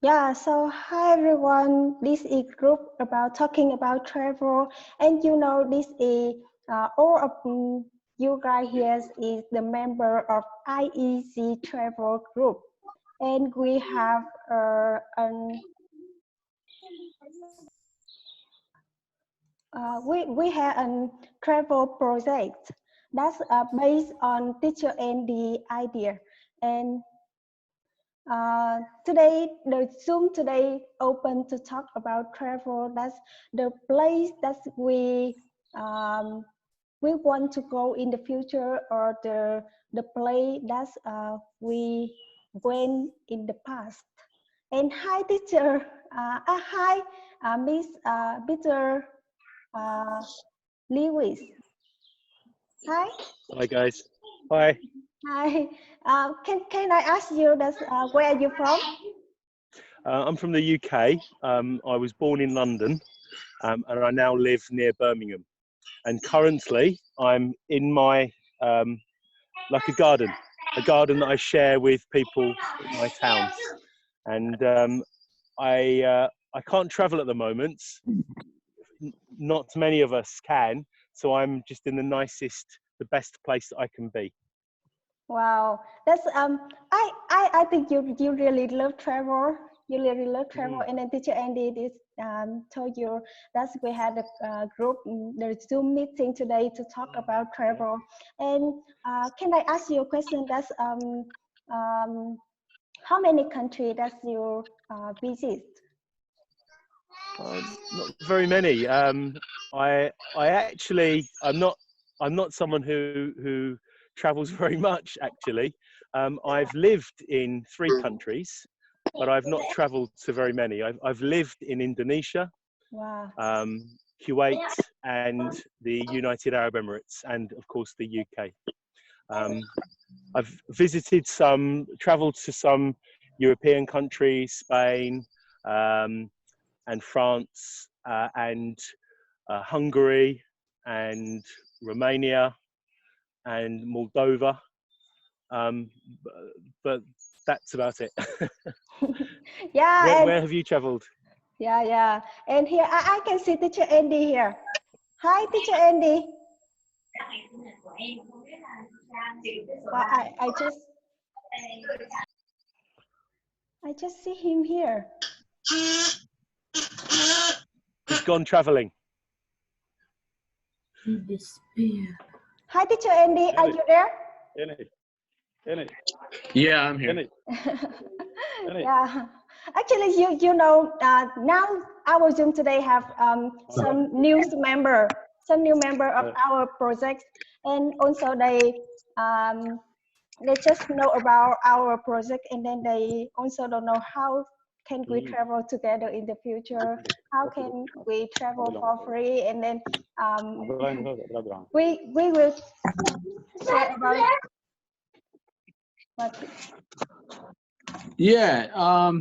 Yeah, so hi everyone. This is group about talking about travel, and you know this is all of you guys here is the member of IEC travel group, and we have we have a travel project that's based on teacher and the idea, and today, the Zoom today open to talk about travel. That's the place that we want to go in the future, or the place that we went in the past. And hi, teacher. Hi, Miss Peter Lewis. Hi. Hi guys. Hi. Hi. Can I ask you that where are you from? I'm from the UK. I was born in London, and I now live near Birmingham. And currently, I'm in my like a garden that I share with people in my town. And I can't travel at the moment. Not many of us can. So I'm just in the best place that I can be. Wow, that's I think you really love travel. You really love travel, and then teacher Andy did told you that we had a group, the Zoom meeting today to talk about travel. And can I ask you a question? That's how many countries does you visit? Not very many. I'm not someone who travels very much actually. I've lived in 3 countries, but I've not traveled to very many. I've lived in Indonesia, Wow. Kuwait, and the United Arab Emirates, and of course the UK. I've traveled to some European countries, Spain, and France, and Hungary, and Romania, and Moldova, but that's about it. Yeah. Where have you traveled? Yeah. And here I can see teacher Andy here. Hi, teacher Andy. Well, I just see him here. He's gone traveling. He disappeared. Hi, teacher Andy. Are you there? Yeah, I'm here. Yeah. Actually, you know, now our Zoom today have some new member of our project, and also they just know about our project, and then they also don't know how can we travel together in the future, how can we travel for free, and then we will share about what. Yeah.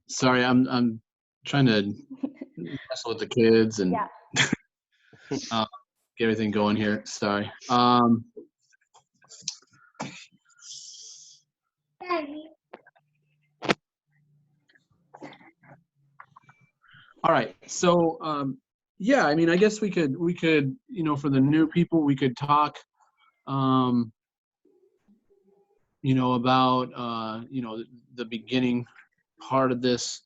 Sorry, I'm trying to wrestle with the kids and get everything going here. Sorry. All right. So yeah, I mean, I guess we could, you know, for the new people, we could talk, you know, about, you know, the beginning part of this,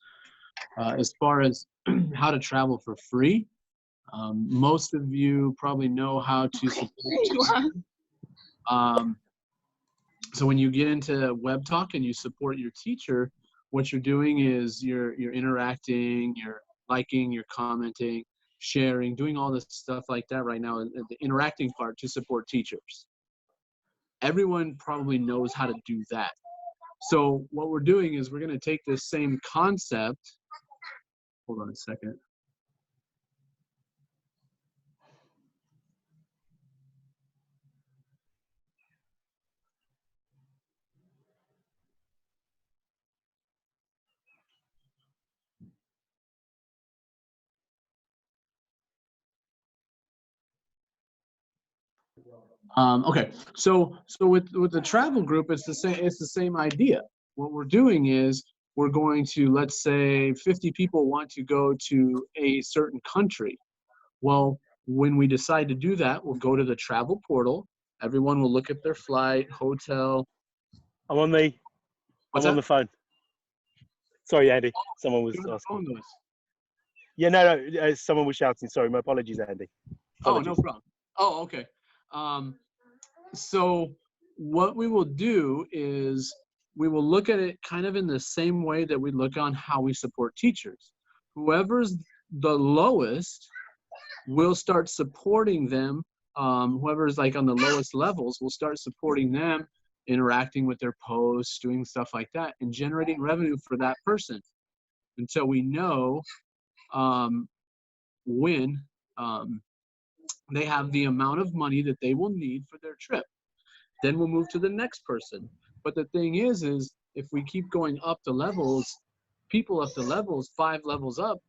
as far as how to travel for free. Most of you probably know how to support. So when you get into webtalk and you support your teacher, what you're doing is you're interacting, you're liking, you're commenting, sharing, doing all this stuff like that right now, the interacting part to support teachers. everyone probably knows how to do that. So what we're doing is we're going to take this same concept. Hold on a second. Okay, so with the travel group, it's the same idea. What we're doing is we're going to, let's say 50 people want to go to a certain country. Well, when we decide to do that, we'll go to the travel portal. Everyone will look at their flight, hotel. I'm on the phone. Sorry, Andy. Someone was asking. Yeah, no, someone was shouting. Sorry, my apologies, Andy. Apologies. Oh, no problem. Oh, okay. So what we will do is we will look at it kind of in the same way that we look on how we support teachers. Whoever's the lowest, we'll start supporting them. Whoever's like on the lowest levels, we'll start supporting them, interacting with their posts, doing stuff like that, and generating revenue for that person until we know when they have the amount of money that they will need for their trip. Then we'll move to the next person. But the thing is if we keep going up the levels, people up the levels, 5 levels up,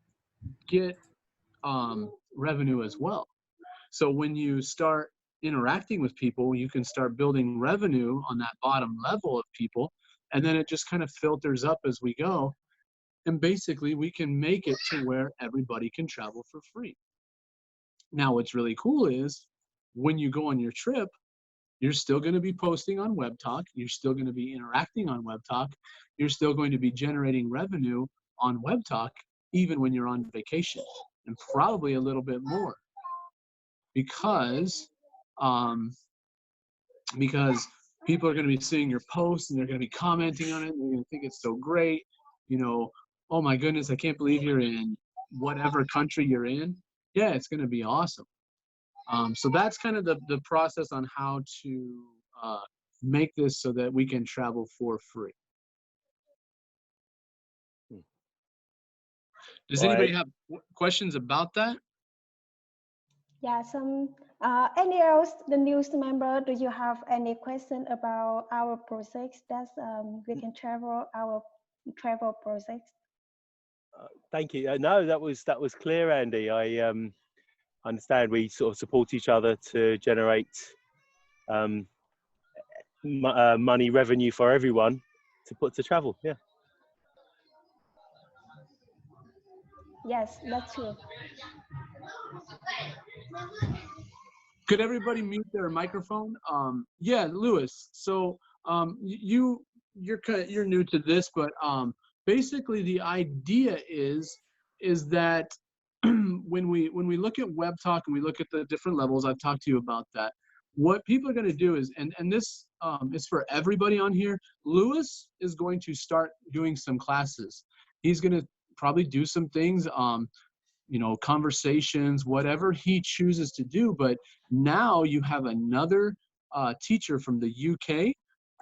get revenue as well. So when you start interacting with people, you can start building revenue on that bottom level of people, and then it just kind of filters up as we go. And basically we can make it to where everybody can travel for free. Now, what's really cool is when you go on your trip, you're still going to be posting on webtalk. You're still going to be interacting on webtalk. You're still going to be generating revenue on webtalk, even when you're on vacation, and probably a little bit more, because people are going to be seeing your posts and they're going to be commenting on it. And they're going to think it's so great. You know, oh my goodness, I can't believe you're in whatever country you're in. Yeah, it's going to be awesome. So that's kind of the process on how to make this so that we can travel for free. Does anybody have questions about that? Yeah, any else, the news member, do you have any question about our projects that we can travel, our travel projects? Thank you. No, that was clear, Andy. I understand we sort of support each other to generate money, revenue for everyone to put to travel. Yeah. Yes, that's true. Could everybody mute their microphone? Yeah, Lewis. So you're new to this, but basically the idea is that when we look at webtalk and we look at the different levels, I've talked to you about that. What people are going to do is, and this is for everybody on here, Lewis is going to start doing some classes. He's going to probably do some things, you know, conversations, whatever he chooses to do. But now you have another teacher from the UK.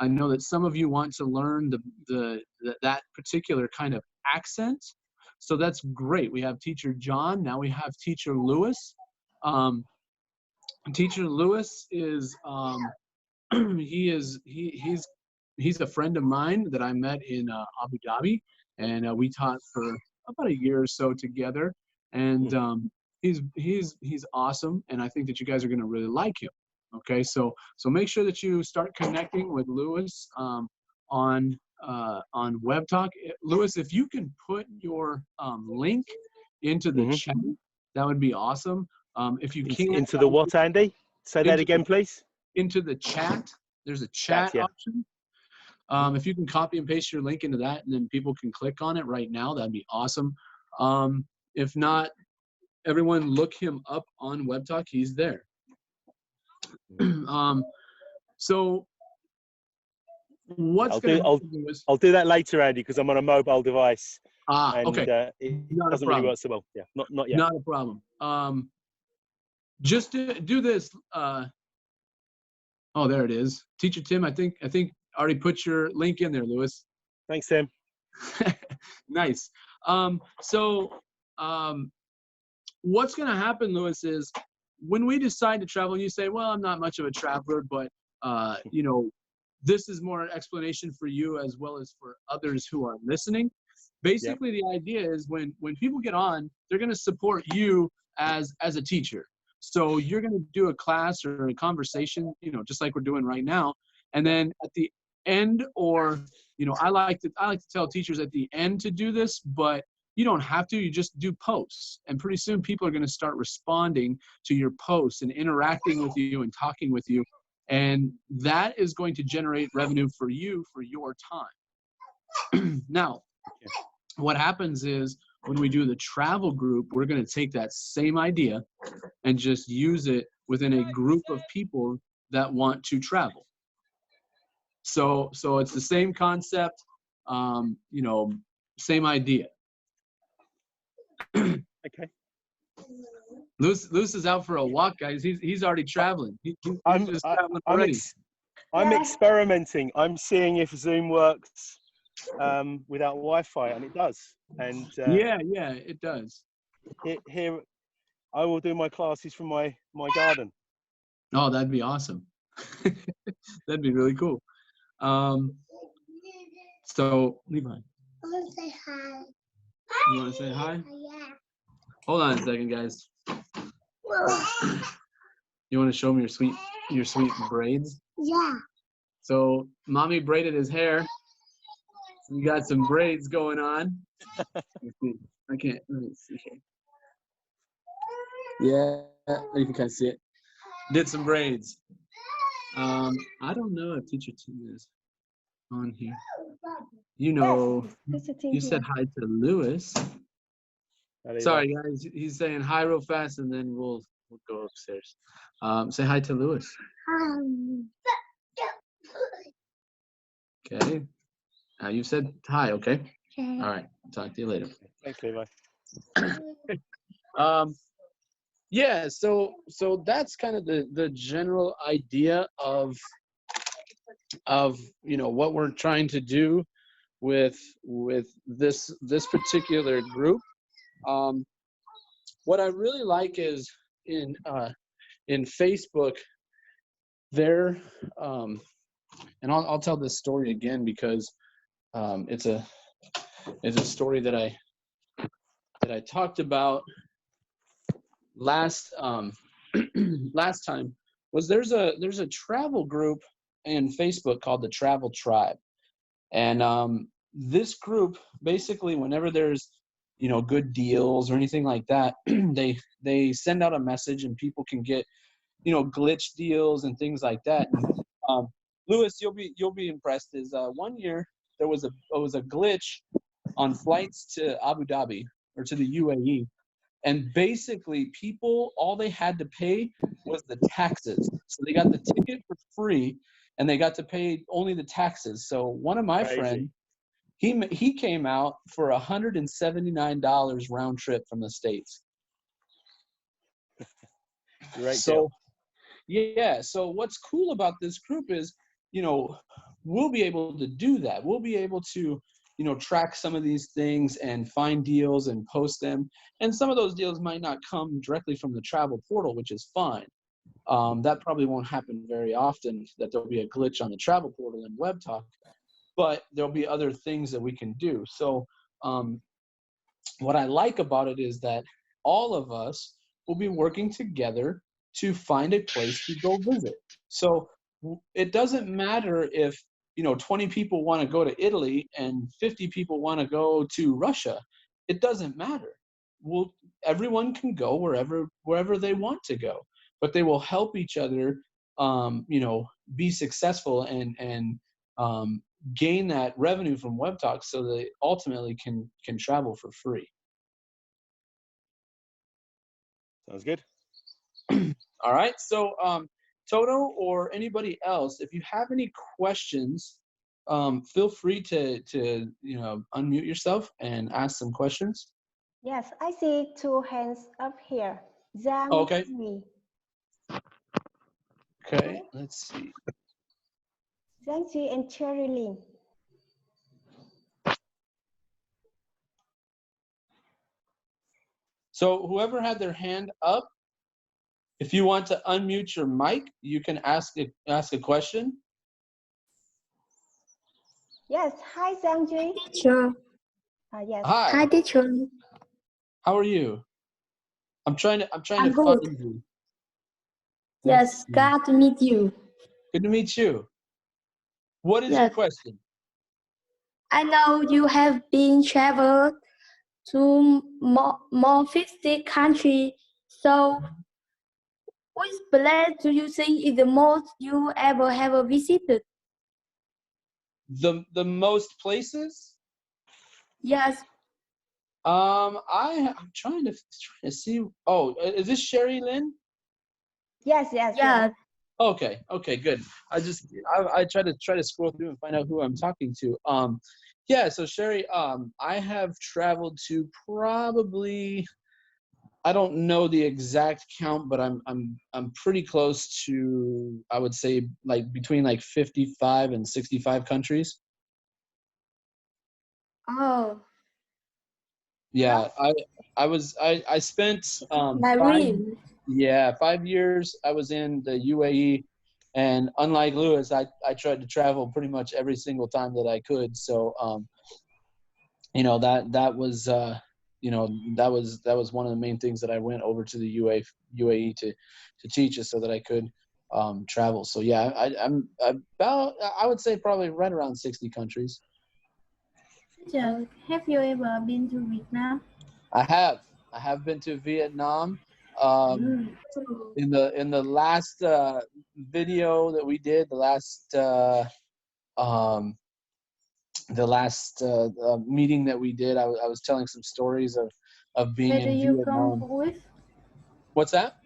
I know that some of you want to learn that particular kind of accent. So that's great. We have teacher John. Now we have teacher Lewis. Teacher Lewis is he's a friend of mine that I met in Abu Dhabi, and we taught for about a year or so together. And he's awesome, and I think that you guys are going to really like him. Okay, so make sure that you start connecting with Lewis on WebTalk. Lewis, if you can put your link into the chat, that would be awesome. If you can't, into the what, Andy? Say that again, please. Into the chat. There's a chat option. If you can copy and paste your link into that, and then people can click on it right now, that'd be awesome. If not, everyone look him up on WebTalk. He's there. So what's I'll do that later, Andy, because I'm on a mobile device. And, okay. It doesn't really work so well. Yeah, not yet. Not a problem. Just do this. Oh, there it is. Teacher Tim, I think already put your link in there, Lewis. Thanks, Tim. Nice. So what's going to happen, Lewis, is when we decide to travel, and you say, well, I'm not much of a traveler, but, you know, this is more an explanation for you as well as for others who are listening. Basically, the idea is when people get on, they're going to support you as a teacher. So you're going to do a class or a conversation, you know, just like we're doing right now. And then at the end, or, you know, I like to tell teachers at the end to do this, but you don't have to. You just do posts. And pretty soon people are going to start responding to your posts and interacting with you and talking with you. And that is going to generate revenue for you for your time. Now, what happens is when we do the travel group, we're going to take that same idea and just use it within a group of people that want to travel. So it's the same concept, you know, same idea. Okay. Luce is out for a walk, guys. He's already traveling. He's just traveling already. I'm experimenting. I'm seeing if Zoom works without Wi-Fi, and it does. And yeah, it does. Here, I will do my classes from my garden. Oh, that'd be awesome. That'd be really cool. So Levi, I want to say hi. you want to say hi? Yeah. Hold on a second, guys. You want to show me your sweet braids? Yeah. So mommy braided his hair. We got some braids going on. Let's see. I can't. Let me see here. Yeah, you can kind of see it. Did some braids. I don't know if Teacher Tim is on here. You know, you said hi to Lewis. Sorry, guys. He's saying hi real fast, and then we'll go upstairs. Say hi to Lewis. Okay. You said hi. Okay. All right. Talk to you later. Thanks, Levi. Yeah. So that's kind of the general idea of you know what we're trying to do with this particular group. What I really like is in Facebook, there, and I'll tell this story again because it's a story that I talked about last last time. Was there's a travel group in Facebook called the Travel Tribe, and this group basically, whenever there's good deals or anything like that, they send out a message and people can get glitch deals and things like that. And, Lewis, you'll be impressed. Is one year there was a glitch on flights to Abu Dhabi or to the UAE, and basically people, all they had to pay was the taxes. So they got the ticket for free and they got to pay only the taxes. So one of my friends, he came out for $179 round trip from the States. Great so deal. Yeah, so what's cool about this group is, we'll be able to do that. We'll be able to, track some of these things and find deals and post them. And some of those deals might not come directly from the travel portal, which is fine. That probably won't happen very often, that there'll be a glitch on the travel portal in webtalk, but there'll be other things that we can do. So what I like about it is that all of us will be working together to find a place to go visit. So it doesn't matter if 20 people want to go to Italy and 50 people want to go to Russia. It doesn't matter. Everyone can go wherever they want to go, but they will help each other be successful and gain that revenue from webtalk so they ultimately can travel for free. Sounds good. All right. So Toto or anybody else, if you have any questions, feel free to unmute yourself and ask some questions. Yes, I see 2 hands up here. Zam. Okay. Okay, let's see. Thank you, and Cherry Lynn. So whoever had their hand up, if you want to unmute your mic, you can ask a question. Yes, hi, Sanjay. Teacher. Yes. Hi, Hi, teacher. how are you? I'm trying to I'm find good. you. Let's Yes, see. glad to meet you. Good to meet you. What is your Yes, question? I know you have been traveled to more 50 countries. So, which place do you think is the most you ever have visited? The most places? Yes, I'm trying to see. Oh, is this Sherry Lynn? Yes, yes, yes. yes. Okay, good. I try to scroll through and find out who I'm talking to. Yeah, so Sherry, I have traveled to probably, I don't know the exact count, but I'm pretty close to, I would say, like between like 55 and 65 countries. Oh, Yeah, I spent my dream. 5 years I was in the UAE, and unlike Lewis, I tried to travel pretty much every single time that I could. So you know, that was you know, that was one of the main things that I went over to the UAE to teach us, so that I could travel. So yeah, I'm about, I would say probably right around 60 countries. Teacher, have you ever been to Vietnam? I have been to Vietnam. Um, in the last video that we did, um, the last meeting that we did, I was telling some stories of being Where do in you come Vietnam. with? What's that?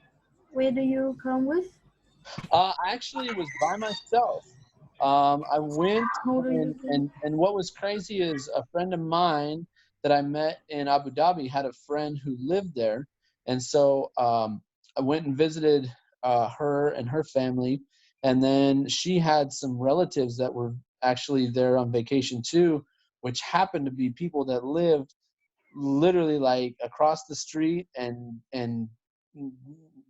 Where do you come with? I actually was by myself. I went, How do you and what was crazy is a friend of mine that I met in Abu Dhabi had a friend who lived there, and so I went and visited her and her family, and then she had some relatives that were actually there on vacation too, which happened to be people that lived literally like across the street and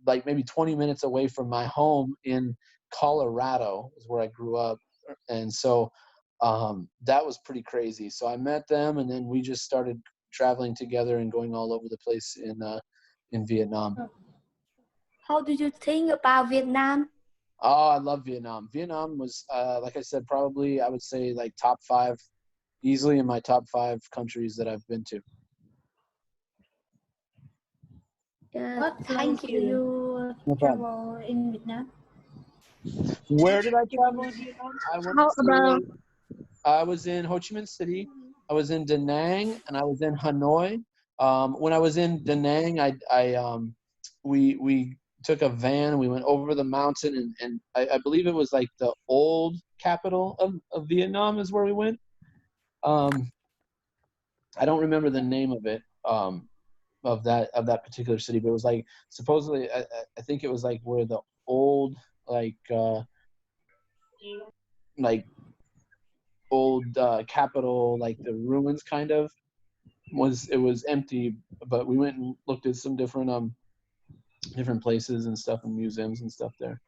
like maybe 20 minutes away from my home in Colorado is where I grew up. And so that was pretty crazy. So I met them, and then we just started traveling together and going all over the place in Vietnam. How do you think about Vietnam? Oh, I love Vietnam. Vietnam was, like I said, probably I would say like top 5, easily in my top 5 countries that I've been to. What place do you No problem. travel in Vietnam? Where did I travel in Vietnam? How about I was in Ho Chi Minh City, I was in Da Nang, and I was in Hanoi. When I was in Da Nang, we took a van. We went over the mountain, and I believe it was like the old capital of Vietnam is where we went. I don't remember the name of it, of that particular city, but it was like supposedly I think it was like where the old like like old capital, like the ruins kind of was. It was empty, but we went and looked at some different places and stuff, and museums and stuff there.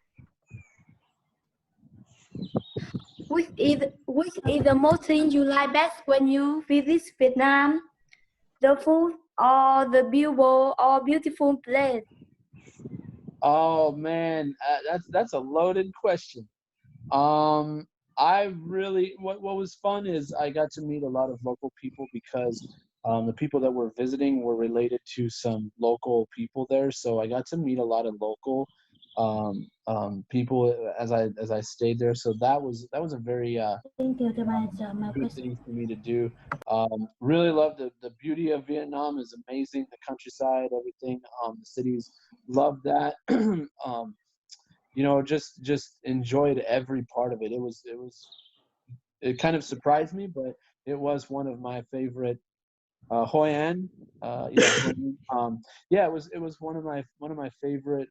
which is the most thing you like best when you visit Vietnam? The food or the beautiful place? Oh man, that's a loaded question. Um, I really, what was fun is I got to meet a lot of local people, because the people that were visiting were related to some local people there. So I got to meet a lot of local people as I stayed there. So that was a very Thank you to my good question. thing for me to do. Really love the beauty of Vietnam is amazing. The countryside, everything, the cities, love that. You know, just enjoyed every part of it. It kind of surprised me, but it was one of my favorite. Hoi An, yeah, Hoi An. Yeah, it was one of my favorite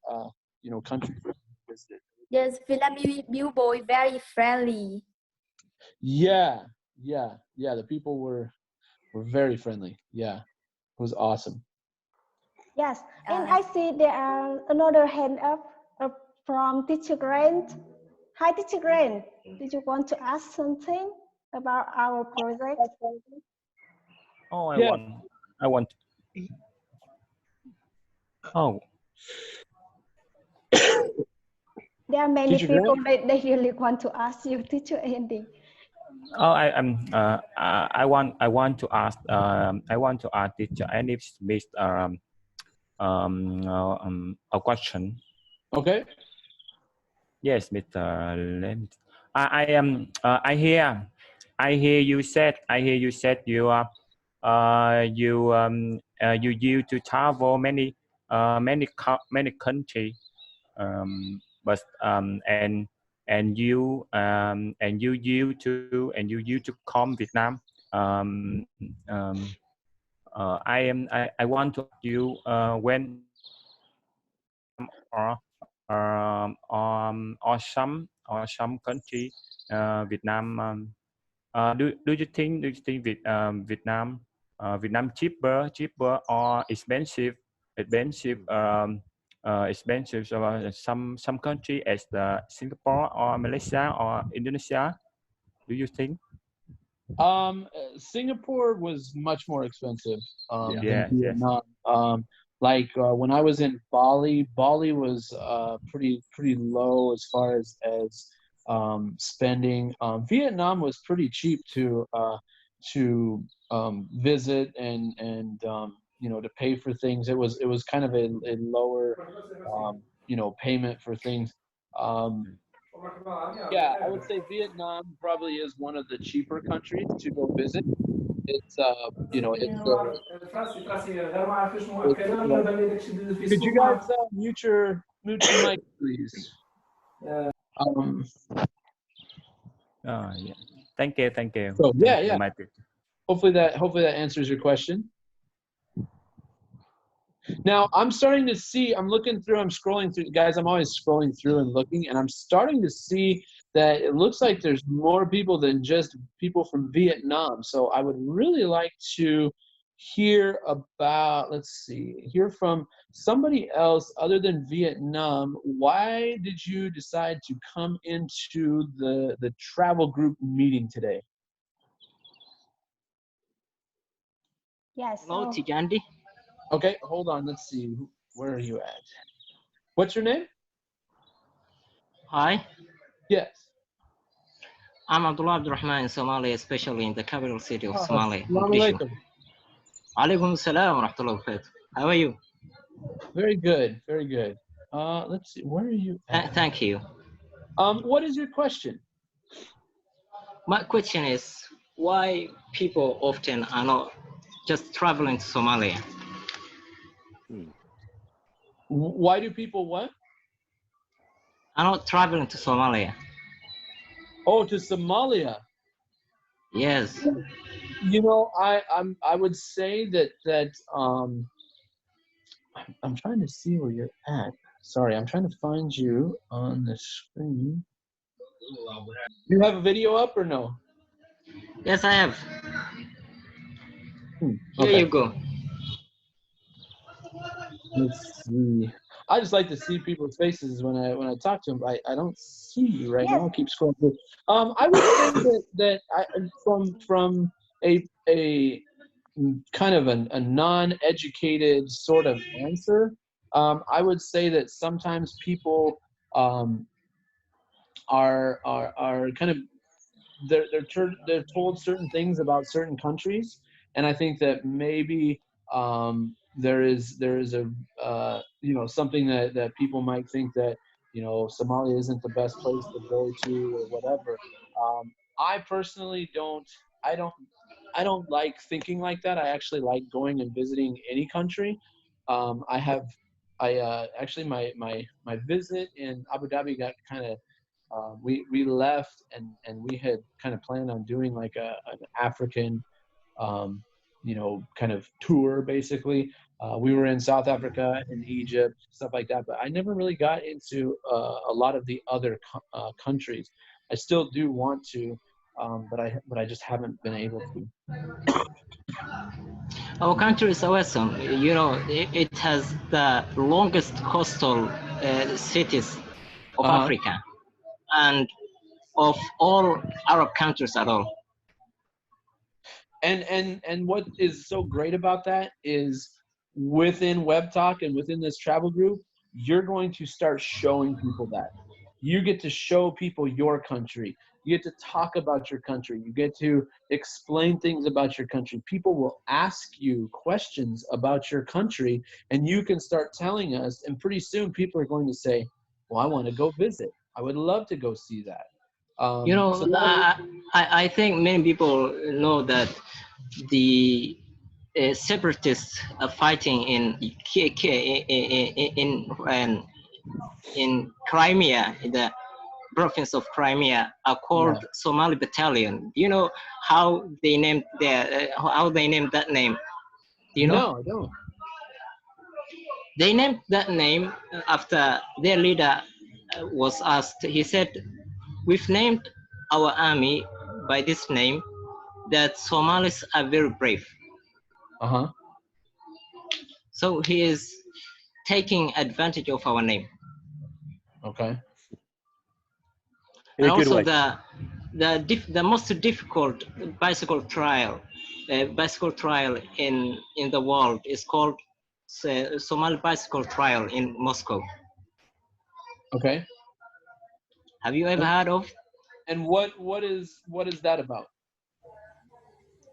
you know, countries to visit. Yes, Vietnamese boy very friendly. Yeah, yeah. The people were very friendly. Yeah, it was awesome. Yes, and I see there are another hand up from Teacher Grant. Hi, Teacher Grant. Did you want to ask something about our project? Oh, Yeah. I want. Oh, There are many Teacher people Grant? they really want to ask you, Teacher Andy. oh, I want to ask. I want to ask teacher Annie Smith. A question. Okay. Yes, Mr. Len. I am. I hear you said. I hear you said you are. You used to travel many country. But and you used to come Vietnam. Um, um, I want to ask you when you come or some country Vietnam. Do you think Vietnam Vietnam cheaper or expensive some country as the Singapore or Malaysia or Indonesia? Do you think? Singapore was much more expensive than Yes, yes. Vietnam. Like when I was in Bali, Bali was pretty low as far as spending. Vietnam was pretty cheap to visit and you know, to pay for things. It was kind of a lower payment for things. Um, yeah, I would say Vietnam probably is one of the cheaper countries to go visit. It's could you guys mute your mic, please? Um, Yeah. Thank you, thank you, so thank yeah, you, yeah. my teacher. Hopefully that answers your question. Now I'm starting to see, I'm scrolling through, guys, I'm always scrolling through and looking, and I'm starting to see that it looks like there's more people than just people from Vietnam. So I would really like to hear about, hear from somebody else other than Vietnam. Why did you decide to come into the travel group meeting today? Yes. Hello, So, Teacher Andy. Okay, hold on, let's see. Where are you at? What's your name? Hi, Yes. I'm Abdullah Abdurrahman in Somalia, especially in the capital city of Somalia, Assalamu Mogadishu. alaikum. Alaikum salam wa rahmatullahi wa barakatuh. How are you? Very good, very good. Let's see, where are you at? Thank you. What is your question? My question is, why people often are not just traveling to Somalia? Why do people what? Are not traveling to Somalia? Oh, to Somalia. Yes. You know, I would say that I'm trying to see where you're at. Sorry, I'm trying to find you on the screen. You have a video up or no? Yes, I have. Here Okay. you go. Let's see. I just like to see people's faces when I talk to them. I don't see you right yes. now. I'll keep scrolling through. I would say that from a kind of a non-educated sort of answer, I would say that sometimes people are kind of they're told certain things about certain countries, and I think that maybe there is a something that people might think that Somalia isn't the best place to go to or whatever. I personally don't. I don't like thinking like that. I actually like going and visiting any country. Actually my visit in Abu Dhabi got kind of we left and we had kind of planned on doing like an African kind of tour basically. We were in South Africa and Egypt, stuff like that, but I never really got into a lot of the other countries. I still do want to, but I just haven't been able to. Our country is awesome. You know, it has the longest coastal cities of Africa and of all Arab countries at all. And what is so great about that is within WebTalk and within this travel group, you're going to start showing people that. You get to show people your country. You get to talk about your country. You get to explain things about your country. People will ask you questions about your country, and you can start telling us, and pretty soon people are going to say, well, I want to go visit. I would love to go see that. You know, so I think many people know that the separatists are fighting in Crimea, in the province of Crimea, are called Somali Battalion. Do you know how they named that name? Do you know? No, I don't. They named that name after their leader was asked. He said, "We've named our army by this name, that Somalis are very brave." So he is taking advantage of our name. Okay. And also the most difficult bicycle trial in the world is called Somali bicycle trial in Moscow. Okay. Have you ever heard of? And what is that about?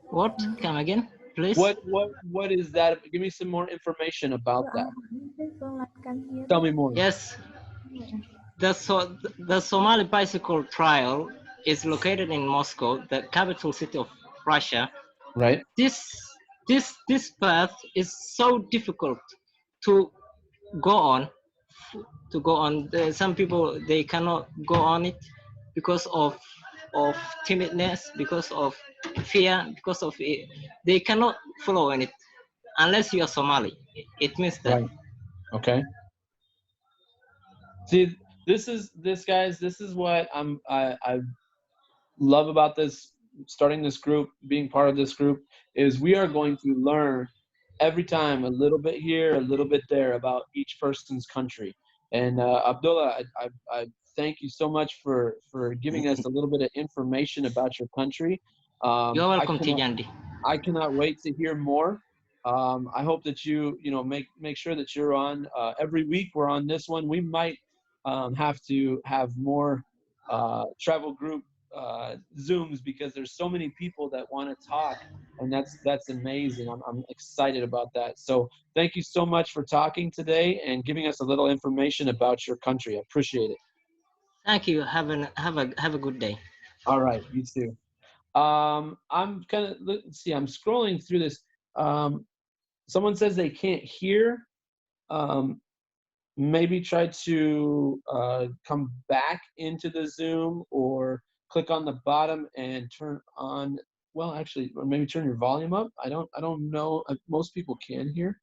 What? Come again, please. What is that? Give me some more information about that. Tell me more. Yes. The Somali bicycle trial is located in Moscow, the capital city of Russia. Right. This path is so difficult to go on. Some people, they cannot go on it because of timidness, because of fear, because of it. They cannot follow in it unless you are Somali. It means that. Right. Okay. See, this is what I love about this, starting this group, being part of this group, is we are going to learn every time a little bit here, a little bit there about each person's country. And Abdullah, I thank you so much for giving us a little bit of information about your country. You're welcome, Tijandi. I cannot wait to hear more. I hope that you make sure that you're on every week. We're on this one. We might have to have more travel group Zooms, because there's so many people that want to talk, and that's amazing. I'm excited about that. So thank you so much for talking today and giving us a little information about your country. I appreciate it. Thank you. Have a good day. All right, you too. I'm kind of, let's see, I'm scrolling through this. Someone says they can't hear. Maybe try to come back into the Zoom, or click on the bottom and turn on, well, actually, or maybe turn your volume up. I don't know. Most people can hear.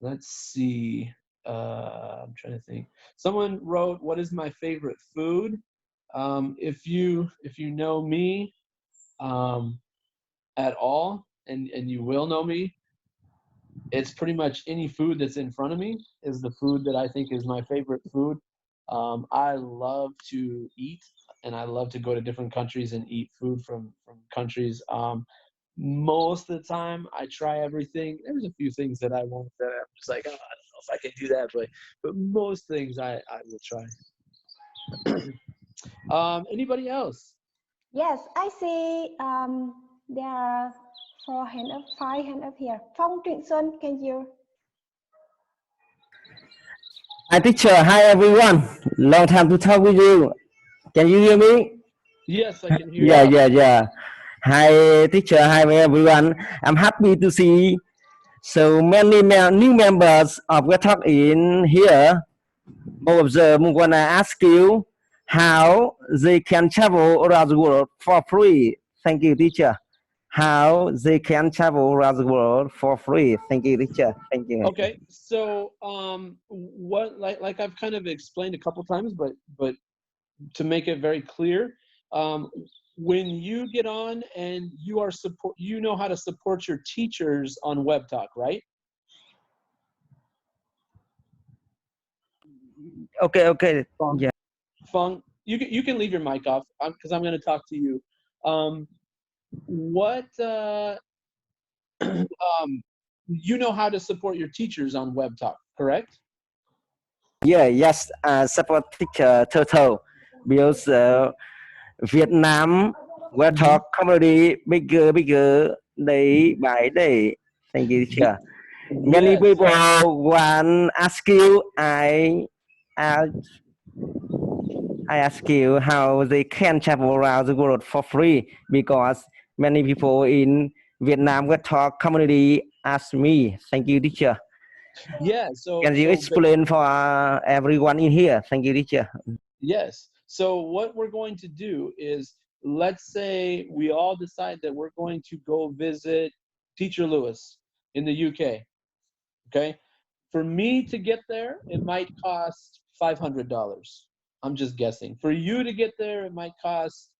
Let's see. I'm trying to think. Someone wrote, "What is my favorite food?" If you know me at all, and you will know me, it's pretty much any food that's in front of me is the food that I think is my favorite food. I love to eat, and I love to go to different countries and eat food from countries. Most of the time, I try everything. There's a few things that I won't, that I'm just like, oh, I don't know if I can do that, but most things I will try. Anybody else? Yes, I see. There are 5 hands up here. Phong Trịnh Xuân, can you? Hi teacher, hi everyone. Long time to talk with you. Can you hear me? Yes, I can hear you. Yeah. Hi teacher, hi everyone. I'm happy to see so many new members of webtalk in here. All of them wanna ask you how they can travel around the world for free Thank you, teacher. How they can travel around the world for free? Thank you, teacher. Thank you. Okay, so what like I've kind of explained a couple times, but to make it very clear, when you get on and you know how to support your teachers on webtalk, right? Okay. Fung, Yeah. Fung, you can leave your mic off because I'm going to talk to you. What you know how to support your teachers on webtalk, correct? Yeah. Yes. Support teacher Turtle because Vietnam will talk comedy bigger day by day. Thank you, teacher. Many Yes. people want ask you. I ask you how they can travel around the world for free because many people in Vietnam will talk community ask me. Thank you, teacher. Yeah. Can you explain for everyone in here? Thank you, teacher. Yes. So what we're going to do is, let's say we all decide that we're going to go visit Teacher Lewis in the UK. Okay. For me to get there, it might cost $500. I'm just guessing. For you to get there, it might cost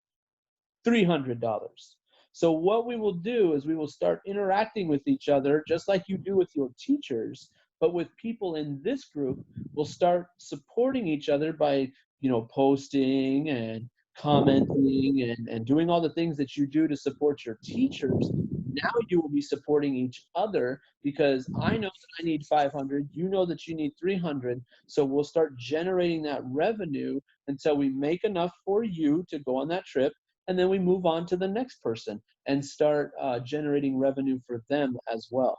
$300. So what we will do is we will start interacting with each other just like you do with your teachers, but with people in this group, we'll start supporting each other by, posting and commenting and doing all the things that you do to support your teachers. Now you will be supporting each other because I know that I need 500, you know that you need 300, so we'll start generating that revenue until we make enough for you to go on that trip, and then we move on to the next person and start generating revenue for them as well.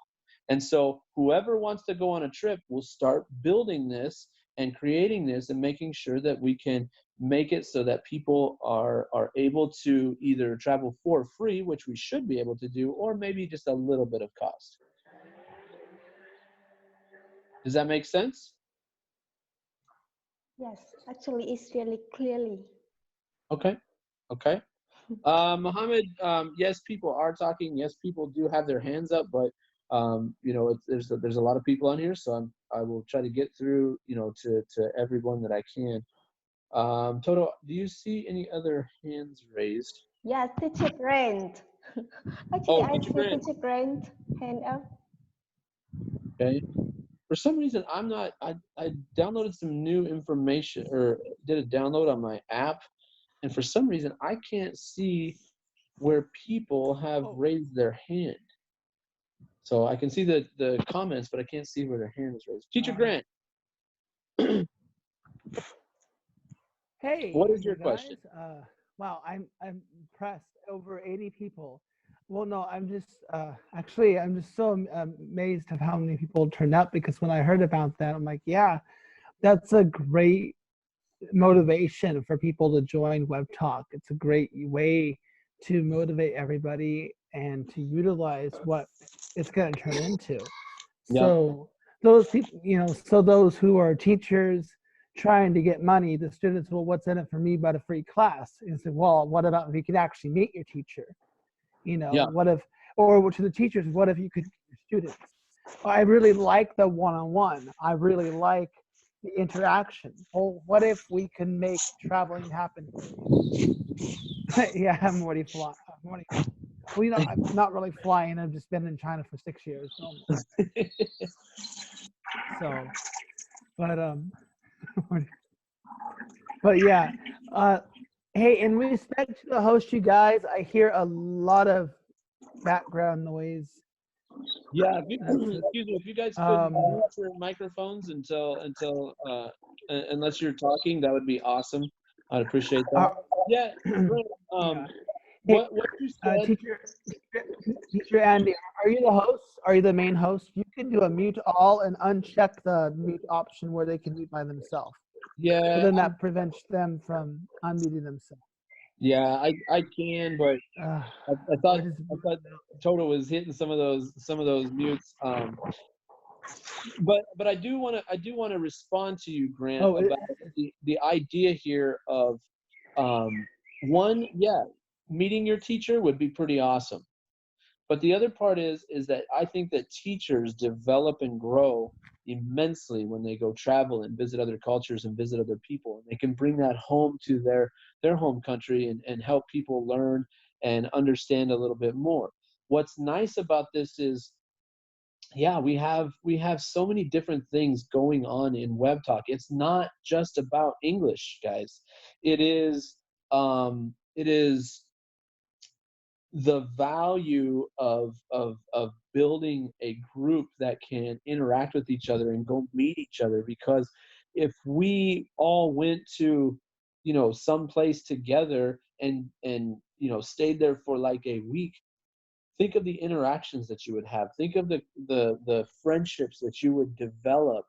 And so whoever wants to go on a trip will start building this and creating this and making sure that we can make it so that people are able to either travel for free, which we should be able to do, or maybe just a little bit of cost. Does that make sense? Yes, actually, it's really clearly. Okay. Mohammed, yes, people are talking. Yes, people do have their hands up, but there's a lot of people on here, so I will try to get through, to everyone that I can. Toto, do you see any other hands raised? Yes, teacher Grant. Actually, I Teacher see Grant. teacher Grant hand up. Okay. For some reason, I downloaded some new information or did a download on my app, and for some reason, I can't see where people have raised their hand. So I can see the comments, but I can't see where their hand is raised. Teacher Grant. Hey, What is your guys. question? Wow, I'm impressed. Over 80 people. Well, no, I'm just actually I'm just so amazed of how many people turned up, because when I heard about that, I'm like, yeah, that's a great motivation for people to join Web Talk. It's a great way to motivate everybody and to utilize what it's going to turn into. Yeah. So those people, so those who are teachers trying to get money, the students, well, what's in it for me but a free class? And say, well, what about if you could actually meet your teacher? Yeah. What if, or to the teachers, what if you could meet your students? I really like the one-on-one. I really like the interaction. Well, what if we can make traveling happen? Yeah, I'm already flying. Well, I'm not really flying. I've just been in China for 6 years. So, but yeah. Hey, in respect to the host, you guys, I hear a lot of background noise. Yeah, excuse me, if you guys could mute your microphones unless you're talking, that would be awesome. I'd appreciate that. Yeah. What you said? Teacher Andy, are you the host? Are you the main host? You can do a mute all and uncheck the mute option where they can mute by themselves. Yeah. But then that prevents them from unmuting themselves. Yeah, I can, but I thought Toto was hitting some of those mutes. But I do want to respond to you, Grant, about the idea here of one. Yeah, meeting your teacher would be pretty awesome. But the other part is that I think that teachers develop and grow immensely when they go travel and visit other cultures and visit other people. And they can bring that home to their home country and help people learn and understand a little bit more. What's nice about this is, yeah, we have so many different things going on in Web Talk. It's not just about English, guys. It is the value of building a group that can interact with each other and go meet each other. Because if we all went to, you know, some place together and you know, stayed there for like a week, think of the interactions that you would have. Think of the friendships that you would develop,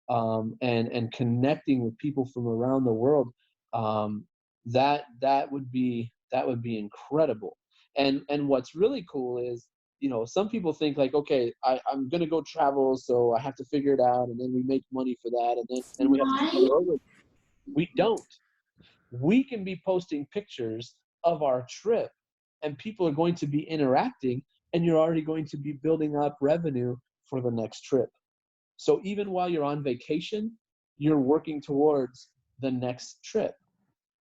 and connecting with people from around the world. That would be incredible. And what's really cool is, you know, some people think like, okay, I'm gonna go travel, so I have to figure it out, and then we make money for that, and we have to start over. We don't. We can be posting pictures of our trip, and people are going to be interacting, and you're already going to be building up revenue for the next trip. So even while you're on vacation, you're working towards the next trip.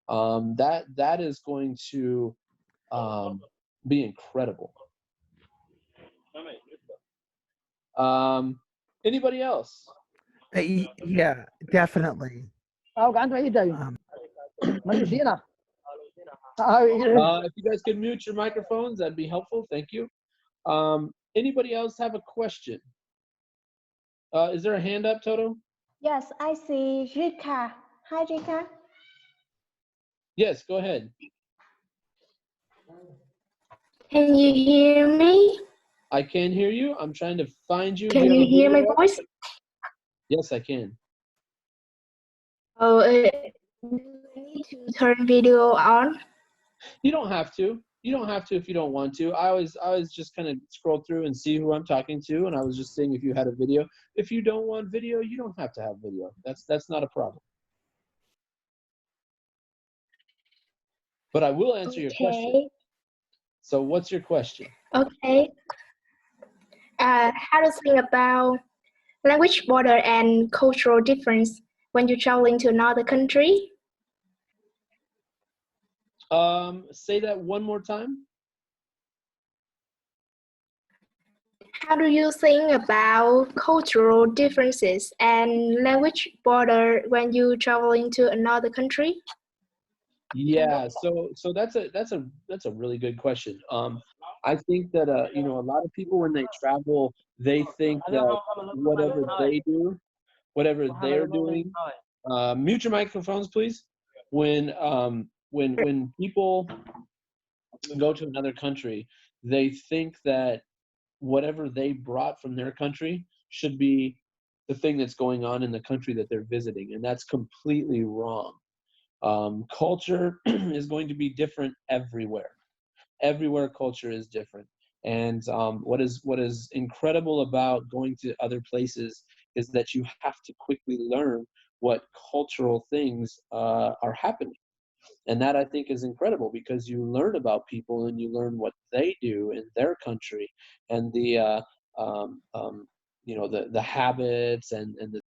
That is going to be incredible. Anybody else? Yeah, definitely. Um, If you guys could mute your microphones, that'd be helpful. Thank you. Anybody else have a question? Is there a hand up, Toto? Yes, I see Rika. Hi, Rika. Yes, go ahead. Can you hear me? I can hear you. I'm trying to find you. Can Do you have a hear my video up? voice? Yes, I can. Oh, do I need to turn video on? You don't have to. You don't have to if you don't want to. I always just kind of scroll through and see who I'm talking to, and I was just seeing if you had a video. If you don't want video, you don't have to have video. That's not a problem. But I will answer your question. Okay. So what's your question? Okay. How to think about language border and cultural difference when you're traveling to another country? Say that one more time. How do you think about cultural differences and language border when you traveling to another country? Yeah, so that's a really good question. I think that you know, a lot of people when they travel, they think that whatever they're doing. Mute your microphones, please. When people go to another country, they think that whatever they brought from their country should be the thing that's going on in the country that they're visiting, and that's completely wrong. Culture is going to be different everywhere. Everywhere culture is different. And what is incredible about going to other places is that you have to quickly learn what cultural things are happening. And that I think is incredible because you learn about people and you learn what they do in their country and the you know, the habits and the